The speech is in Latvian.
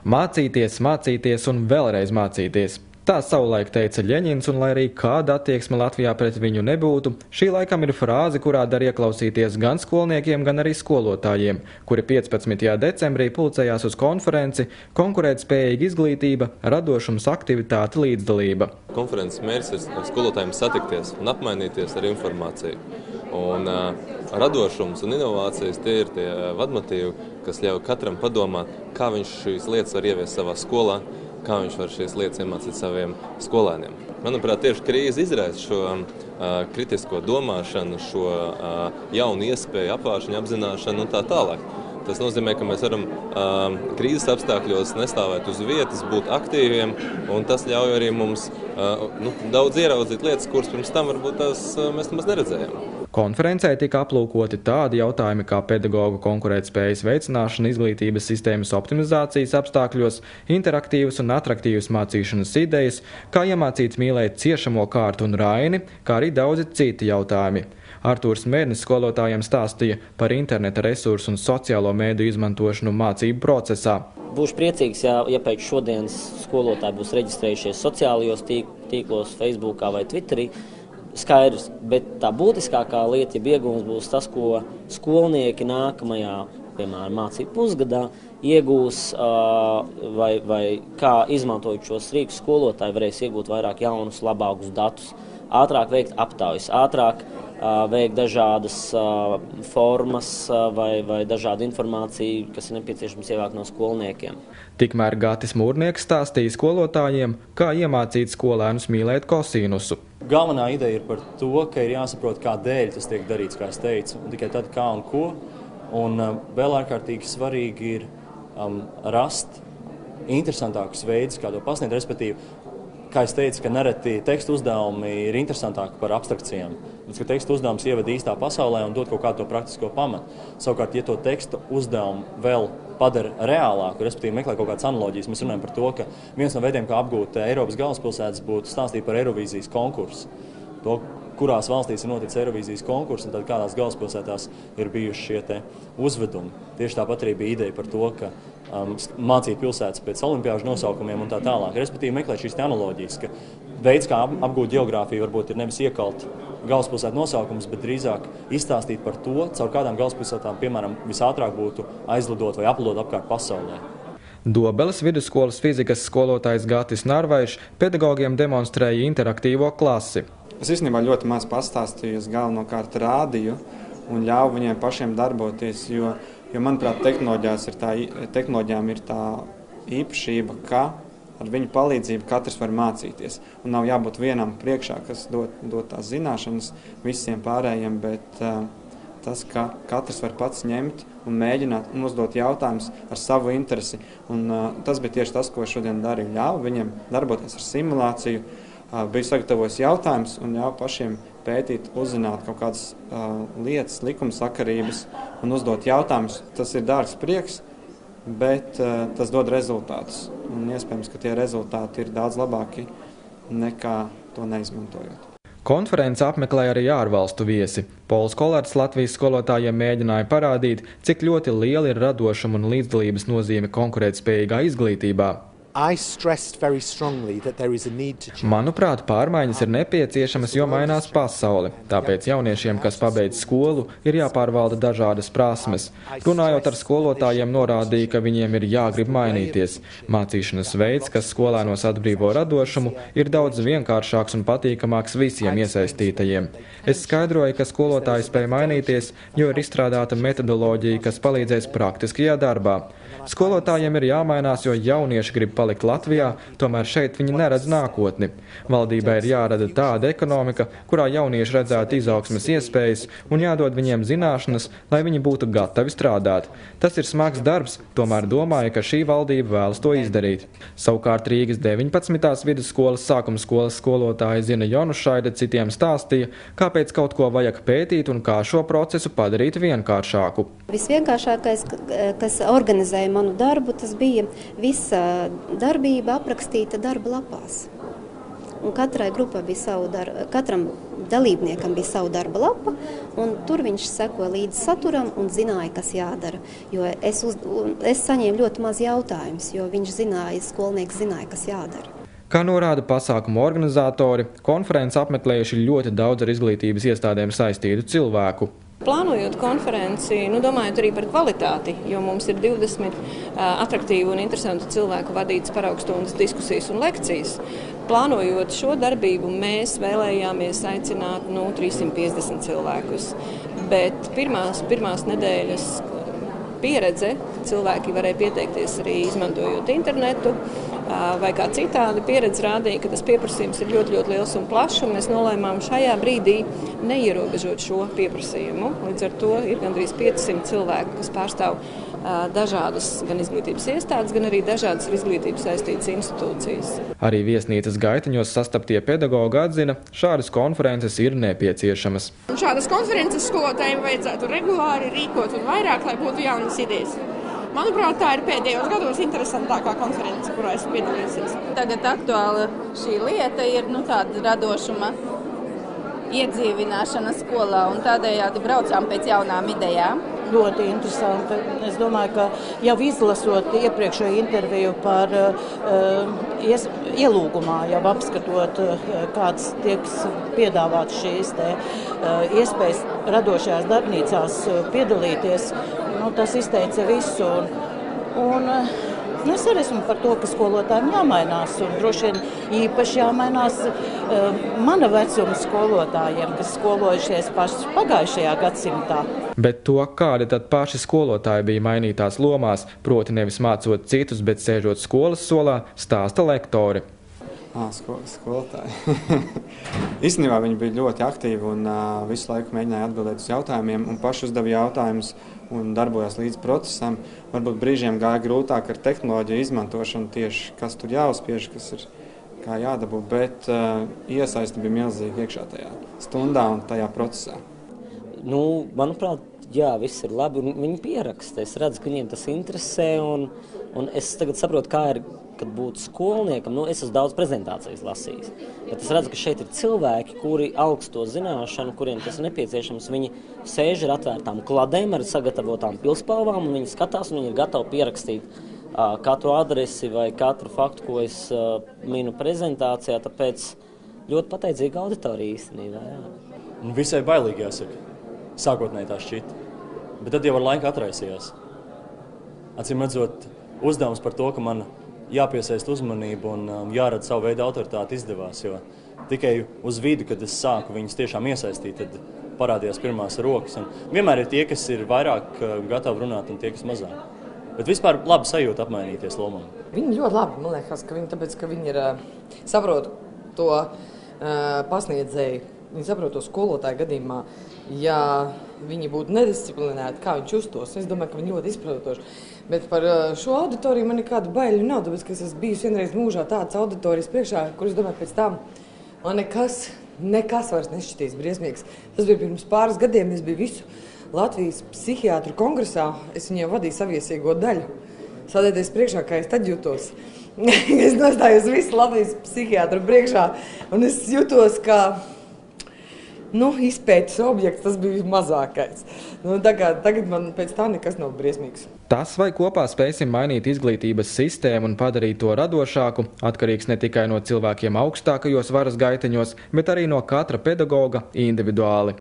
Mācīties, mācīties un vēlreiz mācīties. Tā savulaik teica Ļeņins, un lai arī kāda attieksme Latvijā pret viņu nebūtu, šī laikam ir frāze, kurā dar ieklausīties gan skolniekiem, gan arī skolotājiem, kuri 15. decembrī pulcējās uz konferenci Konkurētspējīga izglītība, radošums, aktivitāte, līdzdalība. Konferences mērķis ir skolotājiem satikties un apmainīties ar informāciju. Un radošums un inovācijas tie ir tie vadmotīvi, kas ļauj katram padomāt, kā viņš šīs lietas var ieviest savā skolā, kā viņš var šīs lietas iemācīt saviem skolēniem. Manuprāt, tieši krīze izraisa šo kritisko domāšanu, šo jaunu iespēju apvāršanu, apzināšanu un tā tālāk. Tas nozīmē, ka mēs varam krīzes apstākļos nestāvēt uz vietas, būt aktīviem, un tas ļauj arī mums daudz ieraudzīt lietas, kuras pirms tam varbūt mēs nemaz neredzējām. Konferencē tika aplūkoti tādi jautājumi kā pedagogu konkurētspējas veicināšana izglītības sistēmas optimizācijas apstākļos, interaktīvas un atraktīvas mācīšanas idejas, kā iemācīt mīlēt ciešamo kārtu un raini, kā arī daudzi citi jautājumi. Artūrs Mērnis skolotājiem stāstīja par interneta resursu un sociālo mēdīju izmantošanu mācību procesā. Būšu priecīgs, ja pēc šodienas skolotāji būs reģistrējušies sociālajos tīklos, Facebookā vai Twitterī. Skaidrs, bet tā būtiskākā lieta, ja iegūms būs tas, ko skolnieki nākamajā, piemēram, mācību pusgadā iegūs, vai kā izmantojot šos rīkus skolotāji varēs iegūt vairāk jaunus, labākus datus, ātrāk veikt aptaujas, ātrāk veikt dažādas formas vai dažādu informāciju, kas ir nepieciešams ievākt no skolniekiem. Tikmēr Gatis Mūrnieks stāstīja skolotājiem, kā iemācīt skolēnus mīlēt kosīnusu. Galvenā ideja ir par to, ka ir jāsaprot, kādēļ tas tiek darīts, kā es teicu, un tikai tad kā un ko. Un vēl ārkārtīgi svarīgi ir rast interesantākus veidus, kā to pasniegt, respektīvi, kā es teicu, ka nereti tekstu uzdevumi ir interesantāki par abstrakcijām. Ka tekstu uzdevums ieved īstā pasaulē un dod kaut kādu to praktisko pamatu. Savukārt, ja to tekstu uzdevumu vēl padara reālāku, respektīvi meklē kaut kādas analoģijas, mēs runājam par to, ka viens no veidiem, kā apgūt Eiropas galvaspilsētas, būtu stāstīt par Eirovīzijas konkursu. To, kurās valstīs ir noticis Eirovīzijas konkurss un tad kādās galvaspilsētās ir bijuši šie te uzvedumi. Tieši tāpat arī bija ideja par to, ka mācīt pilsētas pēc olimpiāžu nosaukumiem un tā tālāk. Respektīvi meklēt šīs analoģijas, ka veids, kā apgūt geogrāfiju, varbūt ir nevis iekalt galvaspilsētu nosaukums, bet drīzāk izstāstīt par to, caur kādām galvaspilsētām, piemēram, visātrāk būtu aizlidot vai aplidot apkārt pasaulē. Dobeles vidusskolas fizikas skolotājs Gatis Narvaišs pedagogiem demonstrēja interaktīvo klasi. Es īstenībā ļoti maz pastāstīju, es galvenokārt rādīju un ļauju viņiem pašiem darboties, jo manuprāt, tehnoloģijām ir tā īpašība, ka ar viņu palīdzību katrs var mācīties. Un nav jābūt vienam priekšā, kas dod tās zināšanas visiem pārējiem, bet tas, ka katrs var pats ņemt un mēģināt un uzdot jautājumus ar savu interesi. Un tas bija tieši tas, ko šodien darīju. Ļauju viņiem darboties ar simulāciju, biju sagatavojis jautājumus un ļauju pašiem pētīt, uzzināt kaut kādas lietas, likumsakarības un uzdot jautājumus. Tas ir dārgs prieks, bet tas dod rezultātus. Un iespējams, ka tie rezultāti ir daudz labāki nekā to neizmantojot. Konferenci apmeklēja arī ārvalstu viesi. Pols Kolārds Latvijas skolotājiem mēģināja parādīt, cik ļoti liela ir radošuma un līdzdalības nozīme konkurētspējīgā izglītībā. Manuprāt, pārmaiņas ir nepieciešamas, jo mainās pasaule. Tāpēc jauniešiem, kas pabeidz skolu, ir jāpārvalda dažādas prasmes. Runājot ar skolotājiem, norādīja, ka viņiem ir jāgrib mainīties. Mācīšanas veids, kas skolēnos atbrīvo radošumu, ir daudz vienkāršāks un patīkamāks visiem iesaistītajiem. Es skaidroju, ka skolotāji spēj mainīties, jo ir izstrādāta metodoloģija, kas palīdzēs praktiskajā darbā. Skolotājiem ir jāmainās, jo jaunieši grib palikt Latvijā, tomēr šeit viņi neredz nākotni. Valdībai ir jārada tāda ekonomika, kurā jaunieši redzētu izaugsmes iespējas un jādod viņiem zināšanas, lai viņi būtu gatavi strādāt. Tas ir smags darbs, tomēr domāju, ka šī valdība vēlas to izdarīt. Savukārt Rīgas 19. vidusskolas sākuma skolas skolotāja Zina Jonušaide citiem stāstīja, kāpēc kaut ko vajag pētīt un kā šo procesu padarīt vienkāršāku. Visvienkāršākais, kas organizēja manu darbu, tas bija visa darbība aprakstīta darba lapās. Un katrai grupai bija savu darbu, katram dalībniekam bija savu darba lapa, un tur viņš seko līdz saturam un zināja, kas jādara. Jo es saņēmu ļoti maz jautājumus, jo skolnieks zināja, kas jādara. Kā norāda pasākumu organizatori, konferences apmeklējuši ļoti daudz ar izglītības iestādēm saistītu cilvēku. Plānojot konferenci, domājot arī par kvalitāti, jo mums ir 20 atraktīvu un interesantu cilvēku vadītas paraugstundas diskusijas un lekcijas. Plānojot šo darbību, mēs vēlējāmies aicināt 350 cilvēkus, bet pirmās nedēļas pieredze, cilvēki varēja pieteikties arī izmantojot internetu, vai kā citādi pieredze rādīja, ka tas pieprasījums ir ļoti, ļoti liels un plašs, un mēs nolēmām šajā brīdī neierobežot šo pieprasījumu. Līdz ar to ir gandrīz 500 cilvēku, kas pārstāv dažādas gan izglītības iestādes, gan arī dažādas ar izglītības saistītas institūcijas. Arī viesnīcas Gaiteņos sastaptie pedagogi atzina, šādas konferences ir nepieciešamas. Šādas konferences skolotājiem vajadzētu regulāri rīkot un vairāk, lai būtu jaunas idejas. Manuprāt, tā ir pēdējos gados interesantākā konference, kurā esmu piedalījusies. Tagad aktuāla šī lieta ir tāda radošuma iedzīvināšana skolā, un tādējādi braucām pēc jaunām idejām. Ļoti interesanti. Es domāju, ka jau izlasot iepriekšējo interviju par ielūgumā, jau apskatot, kādas tiek piedāvātas šīs iespējas radošajās darbnīcās piedalīties, tas izteica visu. Un es arī esmu par to, ka skolotājiem jāmainās, un droši vien īpaši jāmainās mana vecuma skolotājiem, kas skolojušies paši pagājušajā gadsimtā. Bet to, kādi tad paši skolotāji bija mainītās lomās, proti nevis mācot citus, bet sēžot skolas solā, stāsta lektori. Skolotāji. Īstenībā viņi bija ļoti aktīvi un visu laiku mēģināja atbildēt uz jautājumiem un paši uzdeva jautājumus un darbojās līdz procesam. Varbūt brīžiem gāja grūtāk ar tehnoloģiju izmantošanu tieši, kas tur jāuzspiež, kas ir kā jādabū, bet iesaisti bija milzīgi iekšā tajā stundā un tajā procesā. Manuprāt, jā, viss ir labi, un viņi pieraksta. Es redzu, ka viņiem tas interesē, un es tagad saprotu, kā ir, kad būtu skolniekam. Es esmu daudz prezentācijas lasījis, bet es redzu, ka šeit ir cilvēki, kuri augsto zināšanu, kuriem tas ir nepieciešams. Viņi sēž ar atvērtām kladēm, ar sagatavotām pilspalvām, un viņi skatās, un viņi ir gatavi pierakstīt katru adresi vai katru faktu, ko es minu prezentācijā, tāpēc ļoti pateicīga auditorija īstenībā. Jā. Visai bailīgi jāsaka. Sākotnēji tā šķita, bet tad jau ar laiku atraisījās. Acīm redzot, uzdevums par to, ka man jāpiesaist uzmanību un jārada savu veidu autoritāti izdevās, jo tikai uz vidi, kad es sāku viņus tiešām iesaistīt, tad parādījās pirmās rokas. Un vienmēr ir tie, kas ir vairāk gatavi runāt un tie, kas mazāk. Bet vispār labi sajūta apmainīties lomām. Viņi ļoti labi, man liekas, tāpēc, ka viņi ir saprot to pasniedzēju. Viņi saprot to skolotāju gadījumā, ja viņi būtu nedisciplinēti, kā viņš uztos. Es domāju, ka viņi ļoti izprotoši. Bet par šo auditoriju man nekādu baiļu nav, tāpēc, ka es esmu bijusi vienreiz mūžā tādas auditorijas priekšā, kuras, domāju, pēc tam man nekas vairs nešķitīs briesmīgs. Tas bija pirms pāris gadiem, es biju visu Latvijas psihiatru kongresā, es viņiem vadīju saviesīgo daļu. Sēdēties priekšā, kā es tad jutos. Es nostājos visu Latvijas psihiatru priekšā, un es jutos, kā izpētes objekts, tas bija mazākais. Tagad man pēc tā nekas nav briesmīgs. Tas, vai kopā spēsim mainīt izglītības sistēmu un padarīt to radošāku, atkarīgs ne tikai no cilvēkiem augstākajos varas gaiteņos, bet arī no katra pedagoga individuāli.